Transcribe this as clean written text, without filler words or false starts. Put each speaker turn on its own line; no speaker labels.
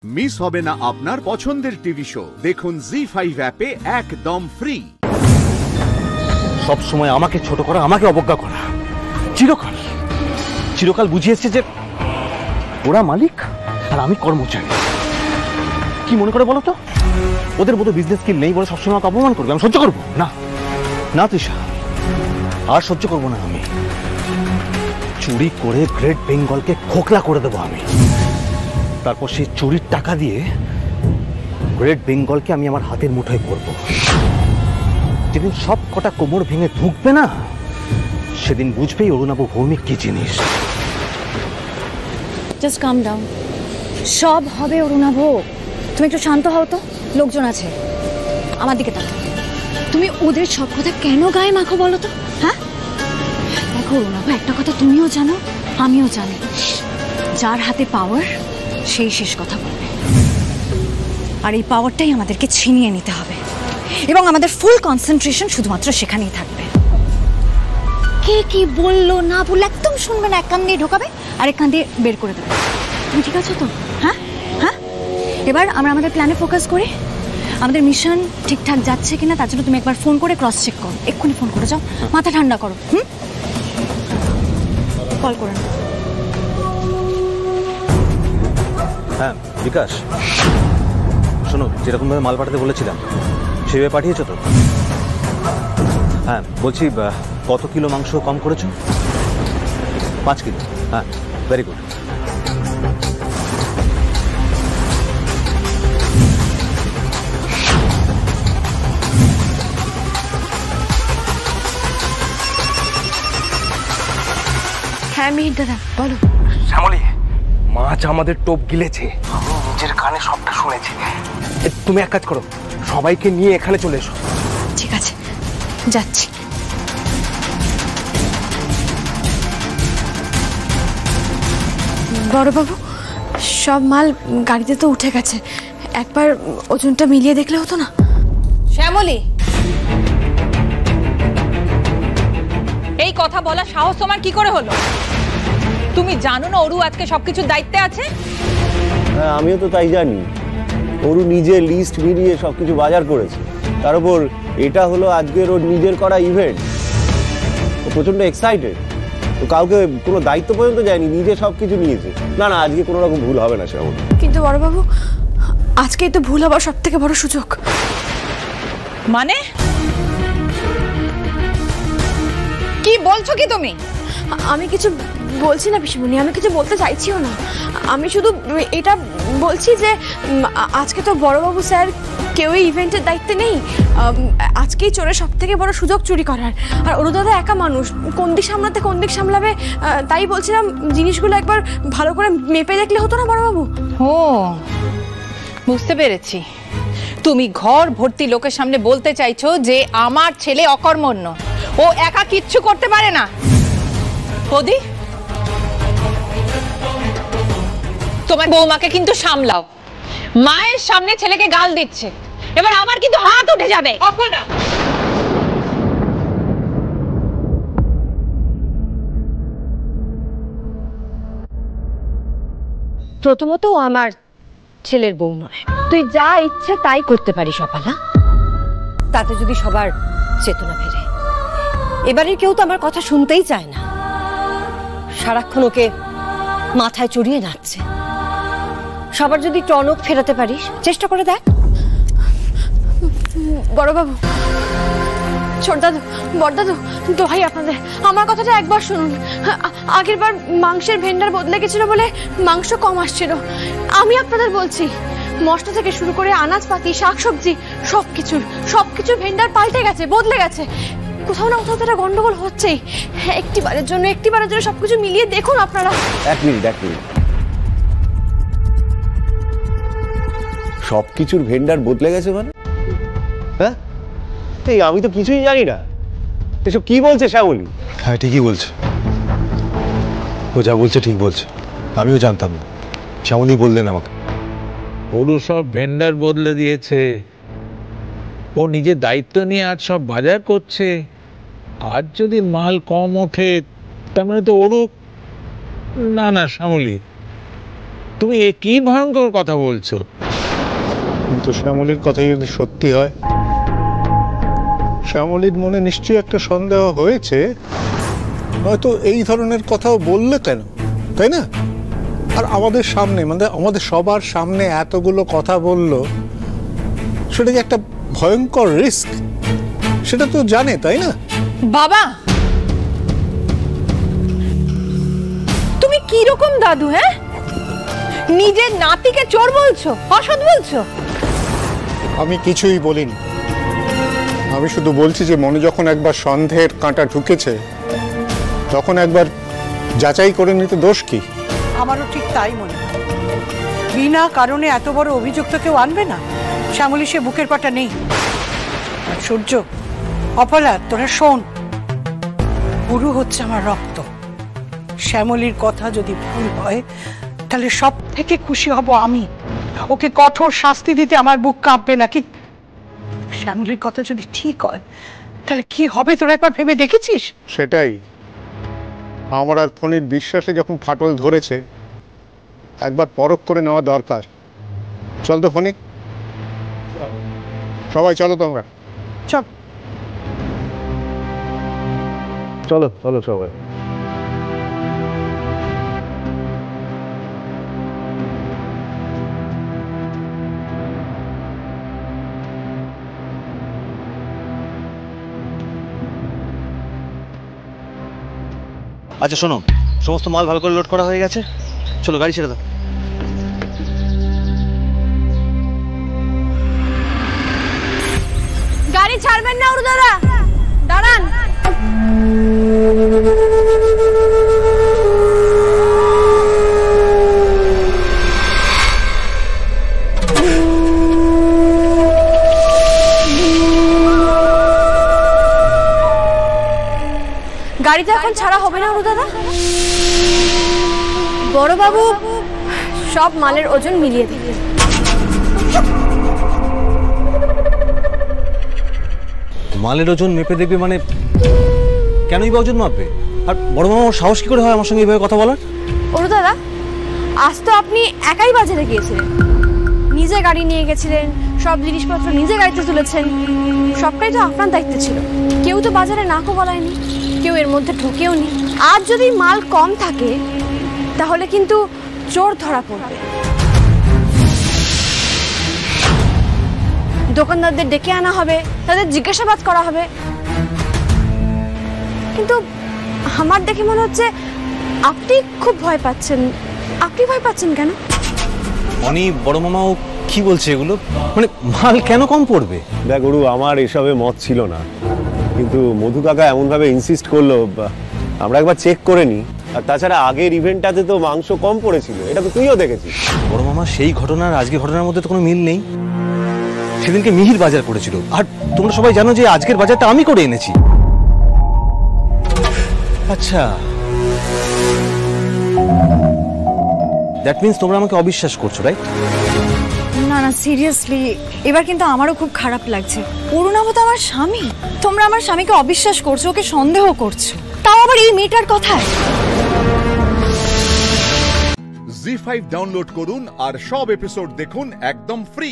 Miss হবে না আপনার পছন্দের টিভি শো। দেখুন জি5 অ্যাপে একদম ফ্রি।
সব সময় আমাকে ছোট করা, আমাকে অবজ্ঞা করা, চিরকাল চিরকাল বুঝিয়েছে যে ওরা মালিক আর আমি কর্মচারী। কি মনে করে বলো তো? ওদের মতো বিজনেস স্কিল নেই বলে সবসময় আমাকে অপমান করবে, আমি সহ্য করবো না। না তৃষা, আর সহ্য করবো না আমি। চুরি করে গ্রেট বেঙ্গলকে খোকলা করে দেবো আমি। তারপর সেই চুরির টাকা দিয়ে গ্রেট বেঙ্গলকে আমি আমার হাতের মুঠোয় করবো। যেদিন সব কটা কোমর ভেঙে ঢুকবে না, সেদিন বুঝবেই অরুণাভ ভৌমিক কি জিনিস।
জাস্ট কাম ডাউন, সব হবে অরুণাভ। তুমি একটু শান্ত হও তো, লোকজন আছে। আমার দিকে তাকাও। তুমি ওদের সব কথা কেন গায়ে মাখো বলো তো? হ্যাঁ দেখো অরুণাভ, একটা কথা তুমিও জানো, আমিও জানি, যার হাতে পাওয়ার সেই শেষ কথা বলবে। আর এই পাওয়ারটাই আমাদেরকে ছিনিয়ে নিতে হবে, এবং আমাদের ফুল কনসেন্ট্রেশন শুধুমাত্র সেখানেই থাকবে। কে কি বললো না বললো একদম শুনবে না, এক কান দিয়ে ঢোকাবে আর এক কান দিয়ে বের করে দেবে। তুমি ঠিক আছো তো? হ্যাঁ হ্যাঁ, এবার আমরা আমাদের প্ল্যানে ফোকাস করি। আমাদের মিশন ঠিকঠাক যাচ্ছে কিনা তার জন্য তুমি একবার ফোন করে ক্রস চেক করো। এক্ষুনি ফোন করে যাও, মাথা ঠান্ডা করো। কল করে নাও।
হ্যাঁ বিকাশ, শোনো, যেরকম ভাবে মাল পাঠাতে বলেছিলাম সেভাবে পাঠিয়েছো তো? হ্যাঁ বলছি, কত কিলো মাংস কম করেছো? 5 কিলো। হ্যাঁ, ভেরি গুড।
হ্যাঁ মিহির দাদা বলো।
শ্যামলী, মাছ আমাদের টোপ গিলেছে। আমি নিজের কানে সবটা শুনেছি। তুমি এক কাজ করো, সবাইকে নিয়ে এখানে চলে এসো।
ঠিক আছে, যাচ্ছি। বড়বাবু, সব মাল গাড়িতে তো উঠে গেছে, একবার ওজনটা মিলিয়ে দেখলে হতো না?
শ্যামলী, এই কথা বলা সাহস তোমার কি করে হলো? তুমি জানো না অরু আজকে সবকিছুর দায়িত্বে আছে?
হ্যাঁ, আমিও তো তাই জানি। অরু নিজে লিস্ট মিলিয়ে সবকিছু বাজার করেছে। তার উপর এটা হলো আজকের ওর নিজের করা ইভেন্ট। ও প্রচন্ড এক্সাইটেড। তো কাউকে কোনো দায়িত্ব পর্যন্ত যায়নি, নিজে সবকিছু নিয়েছে। না না, আজকে কোনো রকম ভুল হবে না শ্যামল।
কিন্তু বড়বাবু, আজকেই তো ভুল হবার সব থেকে বড় সুযোগ।
মানে কি বলছো কি তুমি?
আমি কিছু বলছি না পিসিমণি, আমি কিছু বলতে চাইছিও না। আমি শুধু এটা বলছি যে আজকে তো বড়বাবু স্যার কেউই ইভেন্টের দায়িত্বে নেই। আজকেই চোরের সব থেকে বড় সুযোগ চুরি করার। আর অরু দাদা একা মানুষ, কোন দিক সামলাতে কোন দিক সামলাবে। তাই বলছিলাম জিনিসগুলো একবার ভালো করে মেপে দেখলে হতো না বড়বাবু?
ও বুঝতে পেরেছি, তুমি ঘর ভর্তি লোকের সামনে বলতে চাইছো যে আমার ছেলে অকর্মণ্য, ও একা কিচ্ছু করতে পারে না। বৌদি, তোমার বৌমাকে কিন্তু সামলাও। মায়ের সামনে ছেলেকে গাল দিচ্ছে, এবার আমার কিন্তু হাত উঠে যাবে।
প্রথমত ও আমার ছেলের বউ নয়। তুই যা ইচ্ছে তাই করতে পারিস অপালা, তাতে যদি সবার চেতনা ফেরে। এবারে কেউ তো আমার কথা শুনতেই চায় না, সারাক্ষণ ওকে মাথায় চড়িয়ে নাচছে। সবার যদি টনক ফেরাতে পারিস, চেষ্টা করে দেখ।
বড়বাবু, ছোটদাদু, বড়দাদু, দোহাই আপনাদের, আমার কথাটা একবার শুনুন। আগের বার মাংসের ভেন্ডার বদলে গেছিল বলে মাংস কম আসছিল। আমি আপনাদের বলছি, মশলা থেকে শুরু করে আনাজপাতি, শাকসবজি, সবকিছুর ভেন্ডার পাল্টে গেছে, বদলে গেছে। কোথাও না কোথাও তারা গন্ডগোল হচ্ছেই। একটিবারের জন্য সবকিছু মিলিয়ে দেখুন আপনারা।
এক মিনিট। সবকিছুর ভেন্ডার বদলে গেছে মানে? হ্যাঁ, এই আমি তো কিছুই জানি না। এসব কি বলছে শ্যামলী?
হ্যাঁ ঠিকই বলছে, ও যা বলছে ঠিক বলছে। আমিও জানতাম না, শ্যামলী বললেন আমাকে।
ওরও সব ভেন্ডার বদলে দিয়েছে। ও নিজের দায়িত্ব নিয়ে আজ সব বাজার করছে। আজ যদি মাল কম ওঠে তার মানে তো ওরও। না না শ্যামলী, তুমি এ কি ভয়ঙ্কর কথা বলছো?
কিন্তু শ্যামলীর কথাই যদি সত্যি হয়, শ্যামলীর মনে নিশ্চয়ই একটা সন্দেহ হয়েছে, নয়তো এই ধরনের কথাও বললে কেন, তাই না? আর আমাদের সামনে, মানে আমাদের সবার সামনে এতগুলো কথা বললো, সেটা যে একটা ভয়ঙ্কর রিস্ক, সেটা তো জানে, তাই না?
বাবা, তুমি কি রকম দাদু? হ্যাঁ, নিজের নাতিকে চোর বলছো, অসৎ বলছো?
আমি কিছুই বলিনি, আমি শুধু বলছি যে মনে যখন একবার সন্দেহের কাঁটা ঢুকেছে, তখন একবার যাচাই করে নিতে দোষ কি?
আমারও ঠিক তাই মনে হয়। বিনা কারণে এত বড় অভিযোগ তো কেউ আনবে না। শ্যামলী সে বুকের পাটা নেই। আর সূর্য, অপলা, তোরা শোন, গুরু হচ্ছে আমার রক্ত। শ্যামলীর কথা যদি ভুল হয়, তাহলে সব থেকে খুশি হব আমি। ওকে কঠোর শাস্তি দিতে আমার বুক কাঁপবে নাকি? শ্যামলীর কথা যদি ঠিক হয়, তাহলে কি হবে তোরা একবার ভেবে দেখেছিস?
সেটাই আমার আর ফোনের বিশ্বাসে যখন ফাটল ধরেছে, একবার পরখ করে নেওয়া দরকার। চল তো ফোনিক, সবাই চলো তোমরা।
চল
চলো চলো সবাই।
আচ্ছা শোনো, সমস্ত মাল ভালো করে লোড করা হয়ে গেছে, চলো গাড়ি ছেড়ে দাও।
গাড়ি ছাড়বেন না ওর দাদা, দাঁড়ান। গাড়িটা এখন ছাড়া হবে না ওর দাদা। বড় বাবু সব মালের ওজন মিলিয়ে দিবে।
মালের ওজন মেপে দেখবে মানে? কেনই বা ওজন মাপবে? আর বড় মামা ওর সাহস কি করে হয় আমার সঙ্গে এইভাবে কথা বলার?
ওর দাদা, আজ তো আপনি একাই বাজারে গিয়েছিলেন, নিজে গাড়ি নিয়ে গেছিলেন, সব জিনিসপত্র নিজে গাড়িতে তুলেছেন, সবটাই তো আপনার দায়িত্ব ছিল। কেউ তো বাজারে নাকও বলায়নি, কেউ এর মধ্যে ঢুকেও নি। আর যদি মাল কম থাকে, তাহলে কিন্তু চোর ধরা পড়বে। দোকানদারদের ডেকে আনা হবে, তাদের জিজ্ঞাসাবাদ করা হবে। কিন্তু আমার দেখে মনে হচ্ছে আপনি খুব ভয় পাচ্ছেন। আপনি ভয় পাচ্ছেন কেন?
অনি, বড় মামাও কি বলছে এগুলো? মানে মাল কেন কম পড়বে?
দেখ গুরু, আমার এসবে মত ছিল না, কিন্তু মধু কাকা এমনভাবে ইনসিস্ট করলো, আমরা একবার চেক করে নিই। আর তাছাড়া আগের ইভেন্টটাতে তো মাংস কম পড়েছিল, এটা তো তুইও দেখেছিস।
বড় মামা, সেই ঘটনার আজকের ঘটনার মধ্যে তো কোনো মিল নেই। সেদিনকে মিহির বাজার করেছিল, আর তোমরা সবাই জানো যে আজকের বাজারটা আমি করে এনেছি। আচ্ছা, দ্যাট মিন্স তোমরা আমাকে অবিশ্বাস করছো, রাইট?
না না, সিরিয়াসলি এবার কিন্তু আমারও খুব খারাপ লাগছে। অরুণাভ তো আমার স্বামী, তোমরা আমার স্বামীকে অবিশ্বাস করছো, ওকে সন্দেহ করছো, তাও আবার এই মেয়েটার কথায়।
জি5 ডাউনলোড করুন আর সব এপিসোড দেখুন একদম ফ্রি।